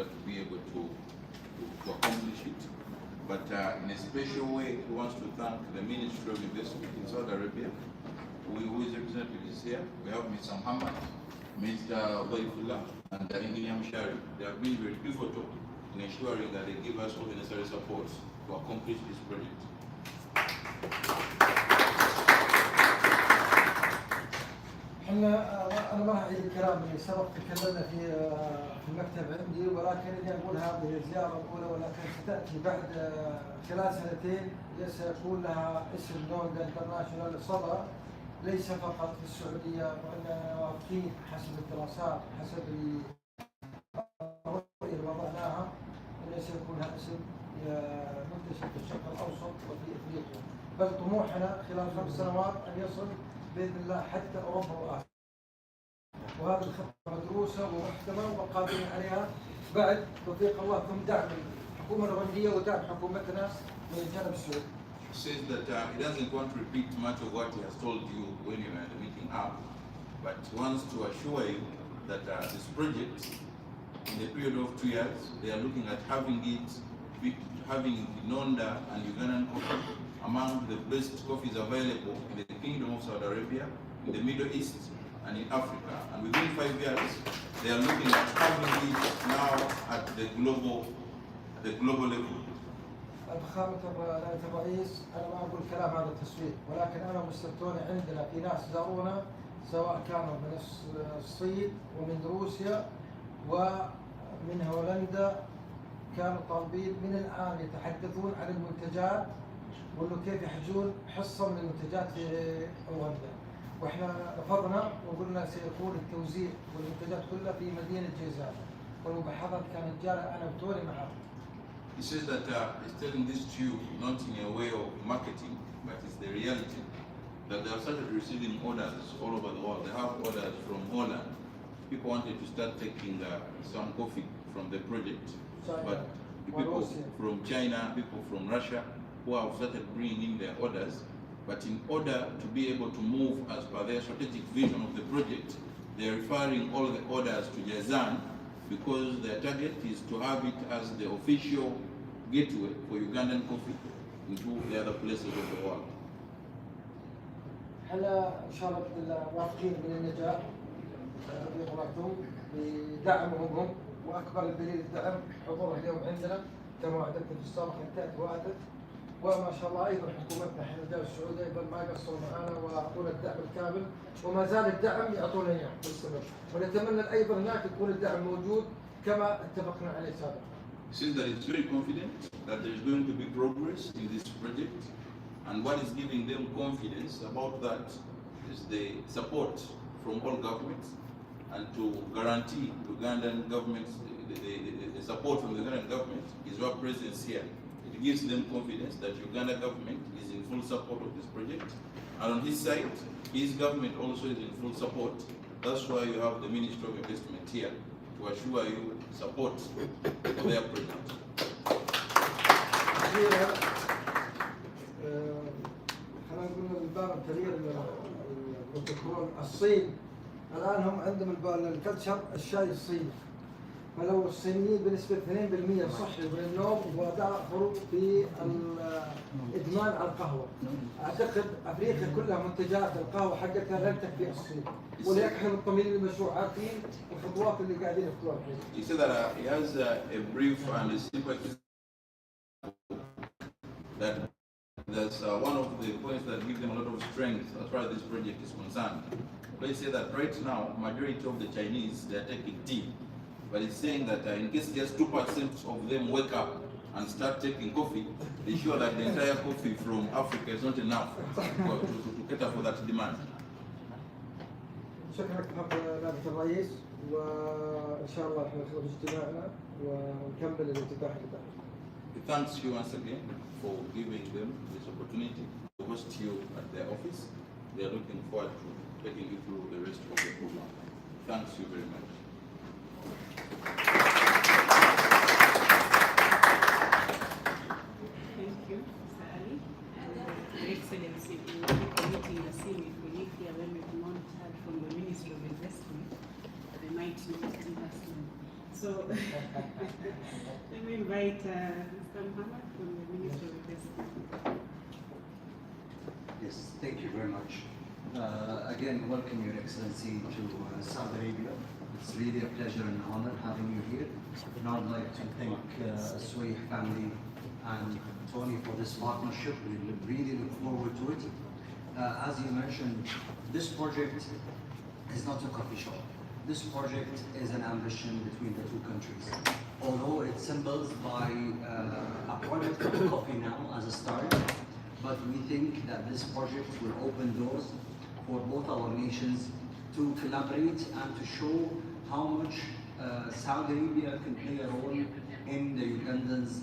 order to be able to accomplish it. But in a special way, he wants to thank the Ministry of Investment in Saudi Arabia, who is represented here. We have Mr. Muhammad, Mr. Waifullah, and Engineer Mshari. They have been very pivotal in ensuring that they give us all the necessary support to accomplish this project. أنا ما راح أعيد الكلام اللي سبق تكلمنا في المكتب عندي، ولكن إني أقول هذه الزيارة الأولى، ولكن ستأتي بعد خلال سنتين سيكون لها اسم نوندا انترناشونال صدى، ليس فقط في السعودية، وأننا واقفين حسب الدراسات حسب الرؤية اللي وضعناها أنه سيكون لها اسم منتشر في الشرق الأوسط وفي إفريقيا، بل طموحنا خلال 5 سنوات أن يصل بإذن الله حتى أوروبا وآسيا. وهذه الخطة مدروسة ومحتملة وقادرين عليها بعد توفيق الله، ثم دعم الحكومة الأوغندية ودعم حكومتنا من الجانب السعودي. He says that he doesn't want to repeat much of what he has told you when you were at the meeting up, but he wants to assure you that this project, in the period of 2 years, they are looking at having Nonda and Ugandan coffee among the best coffees available in the Kingdom of Saudi Arabia, in the Middle East, and in Africa. And within 5 years, they are looking at having it now at the global level. فخامة نائب الرئيس، أنا ما أقول كلام هذا التسويق، ولكن أنا مستمتعون عندنا في ناس زارونا سواء كانوا من الصين ومن روسيا ومن هولندا، كانوا طالبين من الآن يتحدثون عن المنتجات وإنه كيف يحجزون حصة من المنتجات في أوغندا، وإحنا رفضنا وقلنا سيكون التوزيع والمنتجات كلها في مدينة جيزان، والمباحثات كانت جارة أنا وتوني معهم. He says that he's telling this to you not in a way of marketing, but it's the reality that they have started receiving orders all over the world. They have orders from Holland. People wanted to start taking some coffee from the project, but the people from China, people from Russia, who have started bringing in their orders. But in order to be able to move as per their strategic vision of the project, they are referring all the orders to Jazan because their target is to have it as the official gateway for Ugandan coffee into the other places of the world. احنا ان شاء الله باذن الله واثقين من النجاح بقدرتهم بدعمهم هم، واكبر الدليل الدعم حضورهم اليوم عندنا كما وعدتنا في السابق ان تاتي واتت، وما شاء الله ايضا حكومتنا احنا الرجال السعودي ايضا ما قصروا معنا واعطونا الدعم الكامل، وما زال الدعم يعطونا اياه مستمر، ونتمنى ايضا هناك يكون الدعم موجود كما اتفقنا عليه سابقا. He says that it's very confident that there is going to be progress in this project, and what is giving them confidence about that is the support from all governments, and to guarantee Ugandan governments, the support from the Ugandan government is your presence here. It gives them confidence that Uganda government is in full support of this project, and on his side, his government also is in full support. That's why you have the Ministry of Investment here to assure you support for their project. خلينا نقول من باب التغيير البروتوكول، الصين الان هم عندهم الكلتشر الشاي الصيني، فلو الصينيين بنسبه 2% صحي من النوم ودخلوا في الادمان على القهوه، اعتقد افريقيا كلها منتجات القهوه حقتها لن تكفي الصين، وليكحل الطميل المشروع عارفين الخطوات اللي قاعدين يخطوها الحين. He said that he has a brief and a sympathy that that's one of the points that give them a lot of strength as far as this project is concerned. They say that right now, majority of the Chinese, they are taking tea, but it's saying that in case just 2% of them wake up and start taking coffee, they sure that the entire coffee from Africa is not enough to cater for that demand. شكرا نائب الرئيس، وان شاء الله احنا نخلص اجتماعنا ونكمل الافتتاح اللي بعده. He thanks you once again for giving them this opportunity to host you at their office. They are looking forward to taking you through the rest of the program. Thanks you very much. Thank you, Mr. Ali. And Your Excellency, we will be committing the same if we leave here when we've not heard from the Ministry of Investment, they might not give us money. So So let me invite Mr. Muhammad from the Ministry of Investment. Yes, thank you very much. Again, welcome Your Excellency to Saudi Arabia. It's really a pleasure and honor having you here. And I'd like to thank Sway family and Tony for this partnership. We really look forward to it. As you mentioned, this project is not a coffee shop. This project is an ambition between the two countries. Although it's symbolized by a project of coffee now as a start, but we think that this project will open doors for both our nations to collaborate and to show how much Saudi Arabia can play a role in the Ugandan's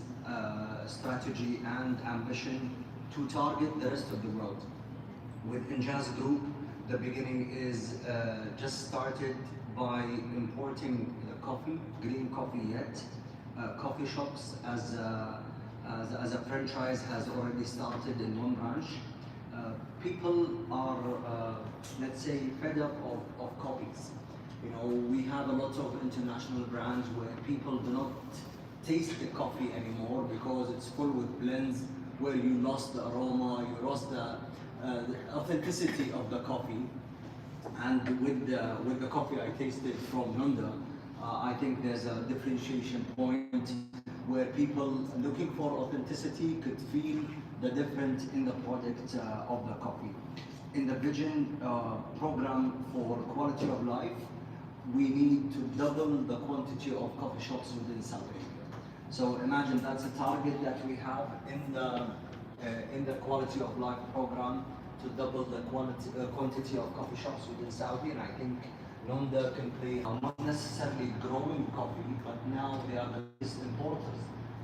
strategy and ambition to target the rest of the world. With Injaz Group, the beginning is just started by importing the coffee, green coffee yet. Coffee shops as a franchise has already started in one branch. People are, let's say, fed up of coffees. You know, we have a lot of international brands where people do not taste the coffee anymore because it's full with blends where you lost the aroma, you lost the authenticity of the coffee. And with the coffee I tasted from Nonda, I think there's a differentiation point where people looking for authenticity could feel the difference in the product of the coffee. In the vision program for quality of life, we need to double the quantity of coffee shops within Saudi Arabia. So imagine that's a target that we have in the quality of life program, to double the quantity of coffee shops within Saudi, and I think Nonda can play, not necessarily growing coffee, but now they are the biggest importers.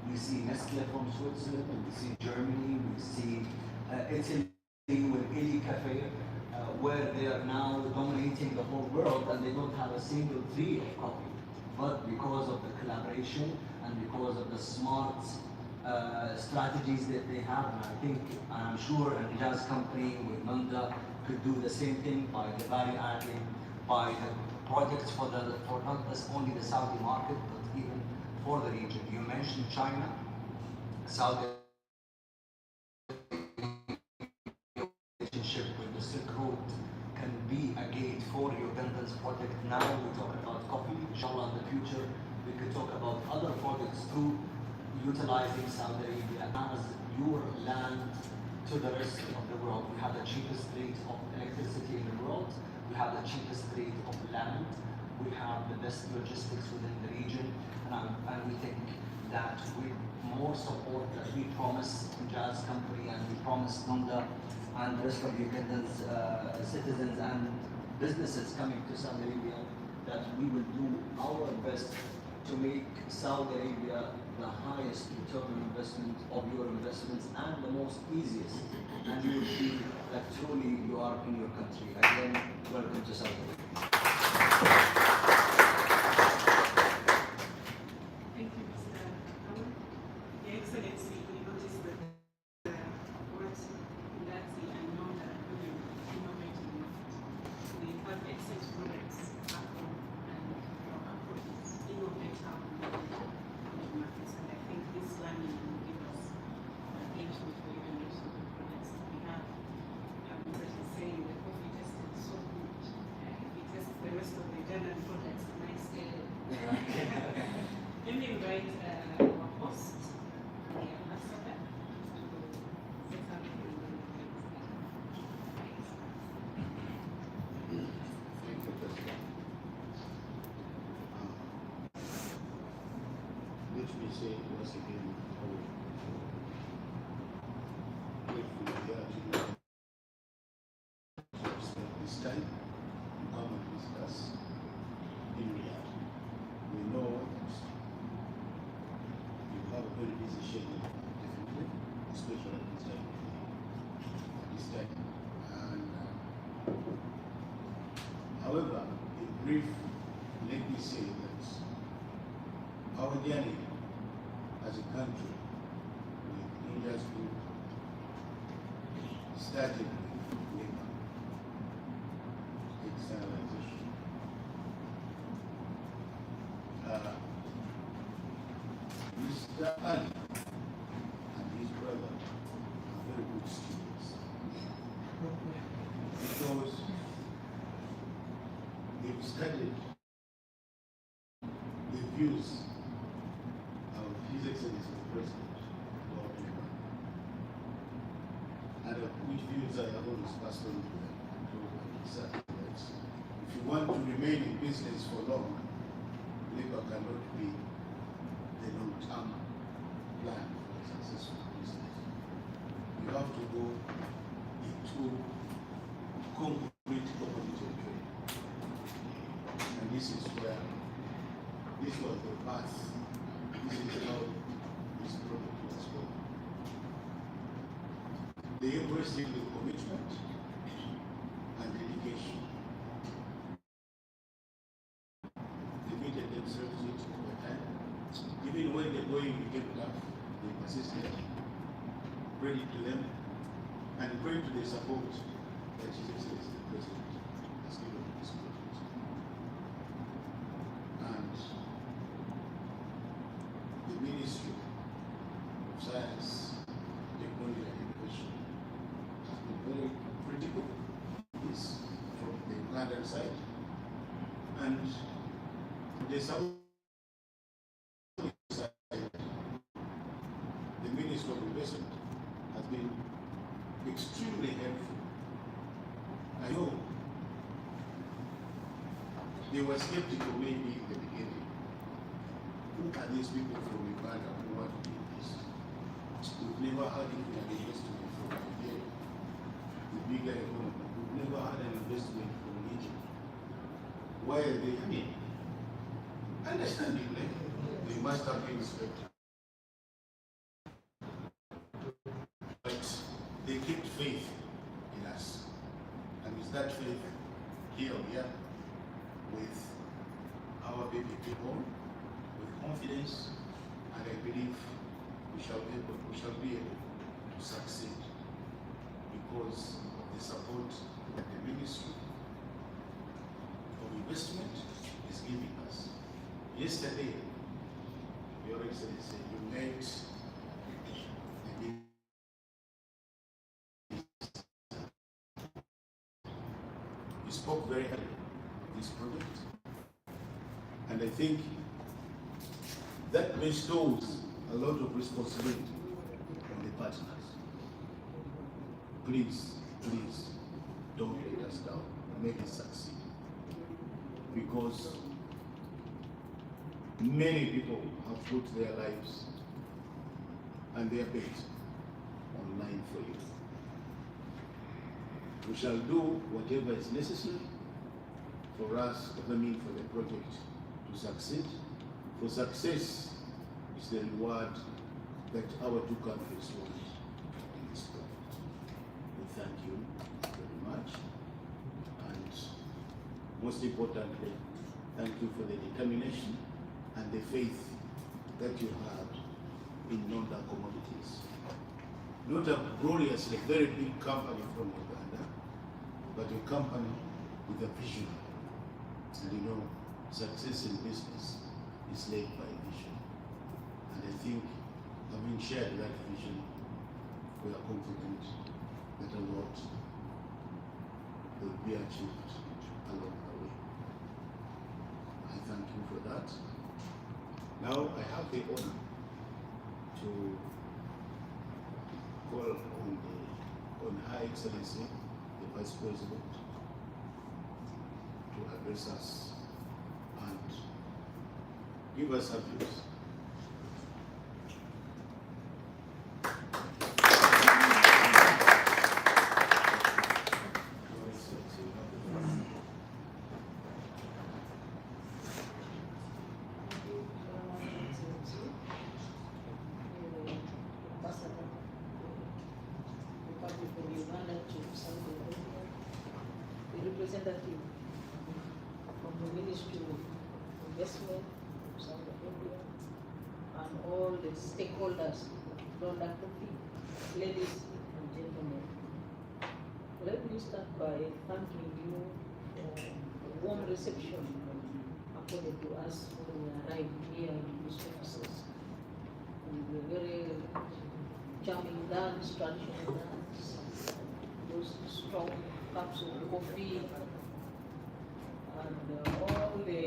We see Nestle from Switzerland, we see Germany, we see Italy with Ili Cafe, where they are now dominating the whole world and they don't have a single tree of coffee. But because of the collaboration and because of the smart strategies that they have, and I think, I'm sure an Injaz company with Nonda could do the same thing by the value adding, by the projects for not just only the Saudi market, but even for the region. You mentioned China, Saudi relationship with the Silk Road can be a gate for Uganda's project. Now we talk about coffee, inshallah in the future we could talk about other projects through utilizing Saudi Arabia as your land to the rest of the world. We have the cheapest rate of electricity in the world, we have the cheapest rate of land, we have the best logistics within the region, and we think that with more support that we promise Jazz Company and we promise Nonda and the rest of Uganda's citizens and businesses coming to Saudi Arabia, that we will do our best to make Saudi Arabia the highest return on investment of your investments and the most easiest. And you will feel that truly you are in your country. Again, welcome to Saudi Arabia. Thank you, Mr. Howard. Your Excellency, we noticed that what Ndazi and Nonda are doing innovatively. We have excellent products back home, and our approach is innovate how we markets, and I think this learning will give us an edge before even the products that we have. I'm just saying the coffee tasted so good. If it tastes the rest of the German products, nice day. Let me invite our host, the ambassador, to say something. Let me say once again how grateful we are to you to spend this time to come and visit us in Riyadh. We know that you have a very busy schedule, definitely, especially at this time. And, however, in brief, let me say that our journey as a country with India's group started with externalization. Mr. Ali and his brother are very good students because they've studied the views of His Excellency the President, Lord Mayor, and which views I have always passed on to them. If you want to remain in business for long, labor cannot be the long-term plan for a successful business. You have to go into concrete commodity trade. And this is where, this was the path, this is how this product was going. They embraced it with commitment and dedication. Committed themselves to it over time. Even when the going became tough, they persisted. Credit to them and credit to the support that His Excellency the President has given to this project. And the Ministry of Science, Technology and Innovation has been very critical of this from the Ugandan side. And the South side, the Ministry of Investment has been extremely helpful. I know they were skeptical maybe in the beginning. Who are these people from Uganda who want to do this? We've never had an investment from Nigeria, the bigger economy. We've never had an investment from Egypt. Why are they coming? Understandably, they must have been skeptical. But they kept faith in us. And with that faith, here we are with our baby people, with confidence, and I believe we shall be able to succeed because of the support that the Ministry of Investment is giving us. Yesterday, Your Excellency, you met the you spoke very highly of this project, and I think that bestows a lot of responsibility on the partners. Please, please, don't let us down. Make it succeed. Because many people have put their lives and their bet online for you. We shall do whatever is necessary for us, for the project to succeed. For success is the reward that our two countries want in this project. We thank you very much, and most importantly, thank you for the determination and the faith that you had in Nonda Commodities. Not a gloriously very big company from Uganda, but a company with a vision. And you know, success in business is led by vision. And I think, having shared that vision, we are confident that a lot will be achieved along the way. I thank you for that. Now I have the honor to call on Her Excellency, the Vice President, to address us and give us her views. Representative from the Ministry of Investment of Saudi Arabia and all the stakeholders of Nonda Coffee, ladies and gentlemen. Let me start by thanking you for the warm reception accorded to us when we arrived here in these offices. dance, traditional dance, those strong cups of coffee, and all the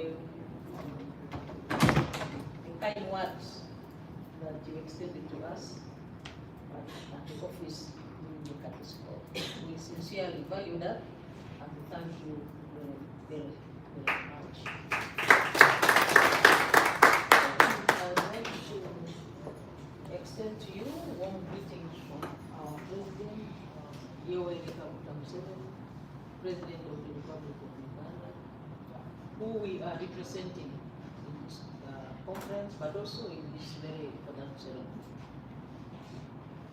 kind words that you extended to us at the office during the campus call. We sincerely value that and thank you very, very much. I would like to extend to you warm greetings from our President, Yoweri Kaguta Museveni, President of the Republic of Uganda, who we are representing in this conference, but also in this very important ceremony.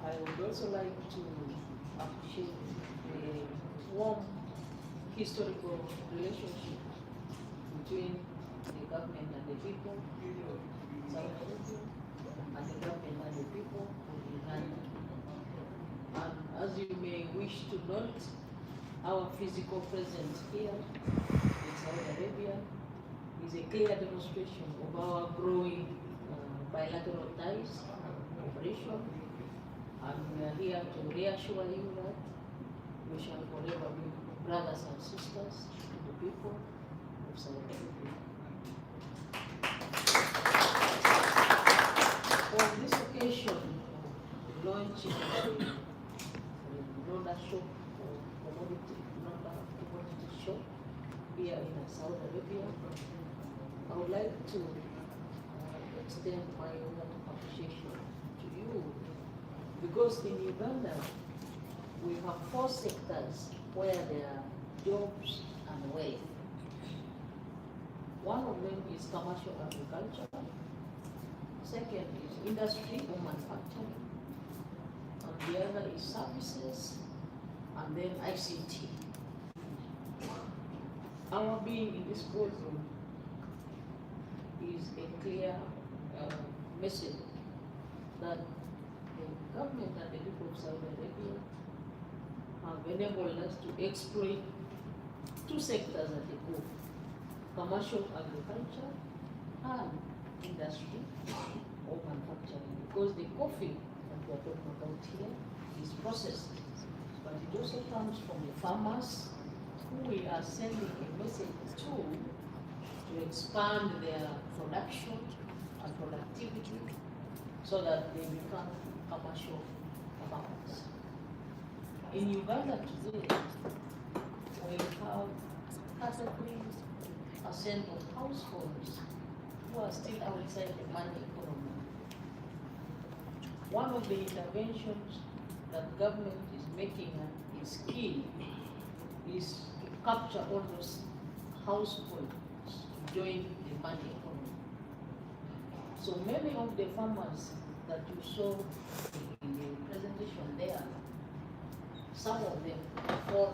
I would also like to appreciate the warm historical relationship between the government and the people, South Africa, and the government and the people of Uganda. And as you may wish to note, our physical presence here in Saudi Arabia is a clear demonstration of our growing bilateral ties and cooperation. And we are here to reassure you that we shall forever be brothers and sisters to the people of Saudi Arabia. On this occasion, launching the Nonda shop, Nonda commodity shop here in Saudi Arabia, I would like to extend my warm appreciation to you, because in Uganda we have 4 sectors where there are jobs and wealth. One of them is commercial agriculture, second is industry or manufacturing, and the other is services, and then ICT. Our being in this boardroom is a clear message that the government and the people of Saudi Arabia have enabled us to exploit 2 sectors at a go: commercial agriculture and industry or manufacturing. Because the coffee that we are talking about here is processed, but it also comes from the farmers who we are sending a message to expand their production and productivity so that they become commercial farmers. In Uganda today, we have 33% of households who are still outside the money economy. One of the interventions that government is making and is key is to capture all those households to join the money economy. So many of the farmers that you saw in the presentation there, some of them fall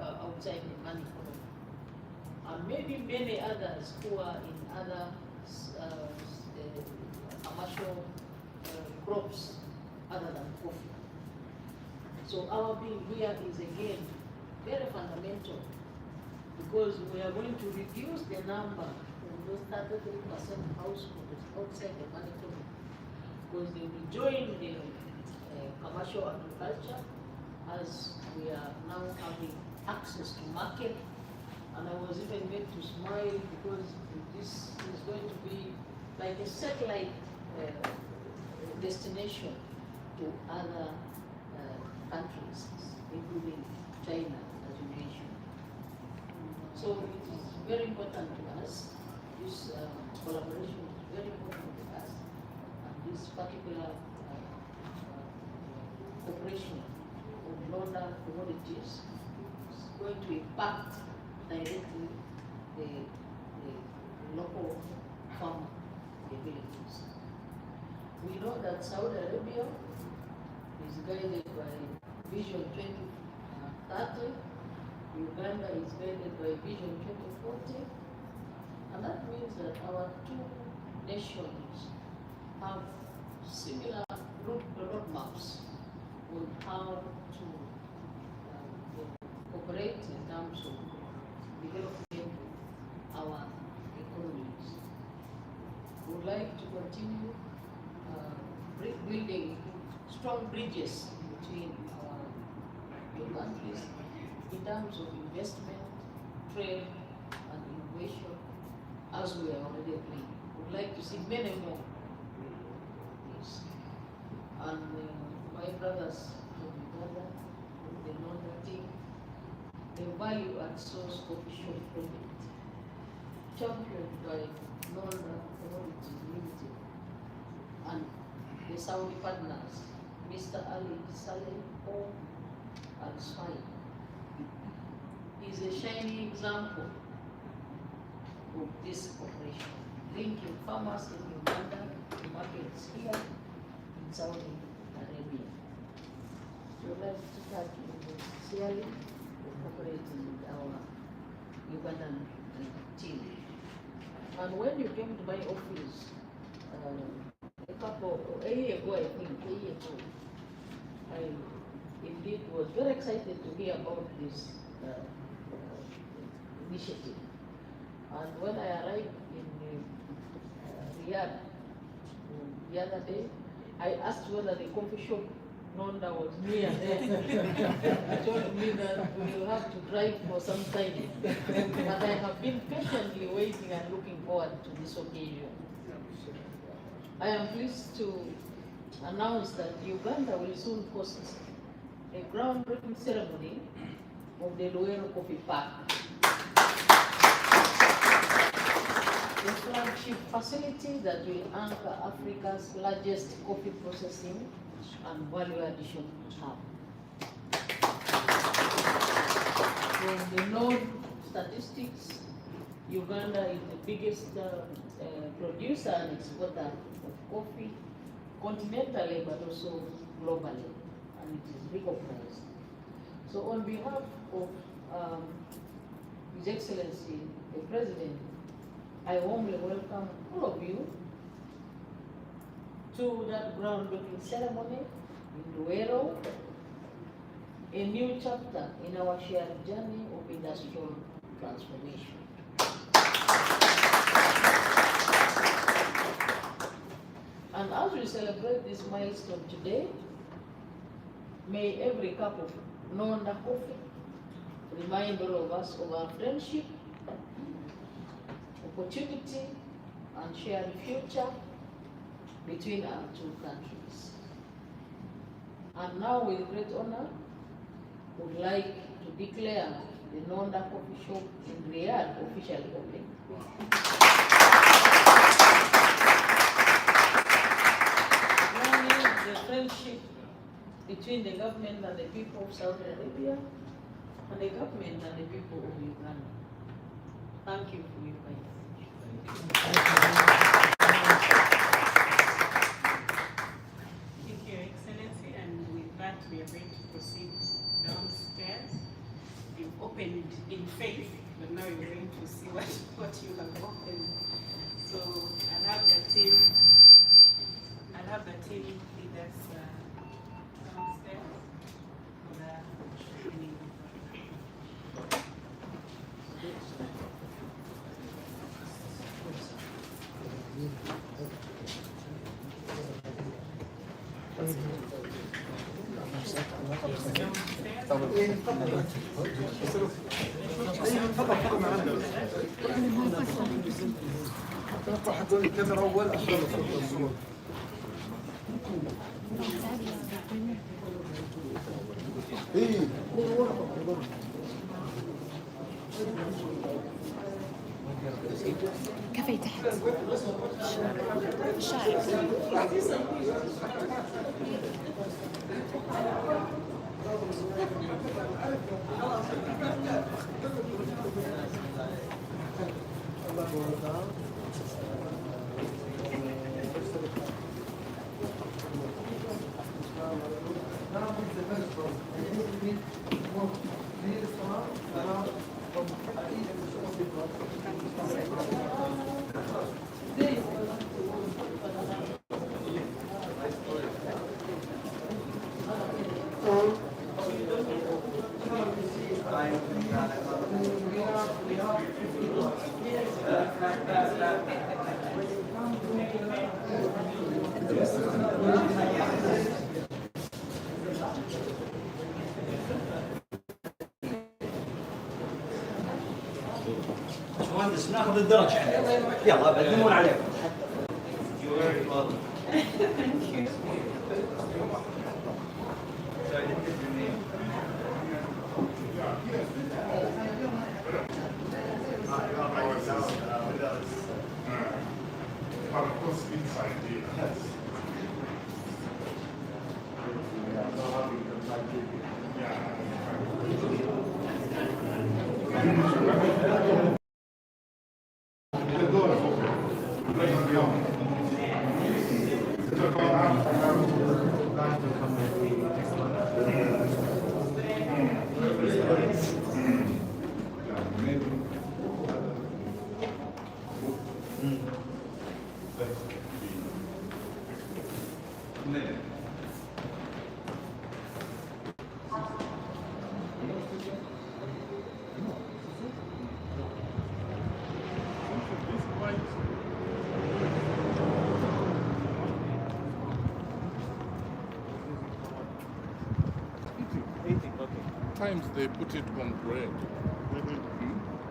outside the money economy, and maybe many others who are in other commercial crops other than coffee. So our being here is again very fundamental, because we are going to reduce the number of those 33% households outside the money economy, because they will join the commercial agriculture as we are now having access to market. And I was even made to smile because this is going to be like a satellite destination to other countries, including China, as you mentioned. So it is very important to us. This collaboration is very important to us. And this particular cooperation of Nonda commodities is going to impact directly the local farmer, the villages. We know that Saudi Arabia is guided by Vision 2030, Uganda is guided by Vision 2040, and that means that our 2 nations have similar roadmaps on how to cooperate in terms of developing our economies. We would like to continue building strong bridges between our two countries in terms of investment, trade, and innovation, as we are already agreed. Would like to see many more. Yes. And my brothers from Uganda, the Nonda team, the value and source coffee shop project, championed by Nonda Commodities Limited and the Saudi partners, Mr. Ali Saleh and Swai, is a shining example of this cooperation, linking farmers in Uganda to markets here in Saudi Arabia. So I'd like to thank you sincerely for cooperating with our Ugandan team. And when you came to my office, a year ago, I indeed was very excited to hear about this initiative. And when I arrived in Riyadh the other day, I asked whether the coffee shop Nonda was near there. He told me that we will have to drive for some time. But I have been patiently waiting and looking forward to this occasion. I am pleased to announce that Uganda will soon host a groundbreaking ceremony of the Luero Coffee Park, a flagship facility that will anchor Africa's largest coffee processing and value addition hub. From the known statistics, Uganda is the biggest producer and exporter of coffee continentally but also globally, and it is recognized. So on behalf of His Excellency, the President, I warmly welcome all of you to that groundbreaking ceremony in Luero, a new chapter in our shared journey of industrial transformation. And as we celebrate this milestone today, may every cup of Nonda coffee remind all of us of our friendship, opportunity, and shared future between our two countries. And now, with great honor, would like to declare the Nonda Coffee Shop in Riyadh officially open. Learning the friendship between the government and the people of Saudi Arabia and the government and the people of Uganda. Thank you for your kindness. Thank you, Your Excellency, and with that we are going to proceed downstairs. You've opened in faith, but now you're going to see what you have opened. So I'll have the team lead us downstairs for the opening. حطوا الكاميرا اول عشان الصوت. كفي تحت الشارع المهندس ناخذ الدرج عليه. يلا بقدمون عليكم. But of course, inside here. Sometimes they put it on bread.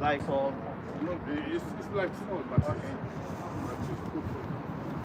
Like salt. No, it's like salt, but it's good for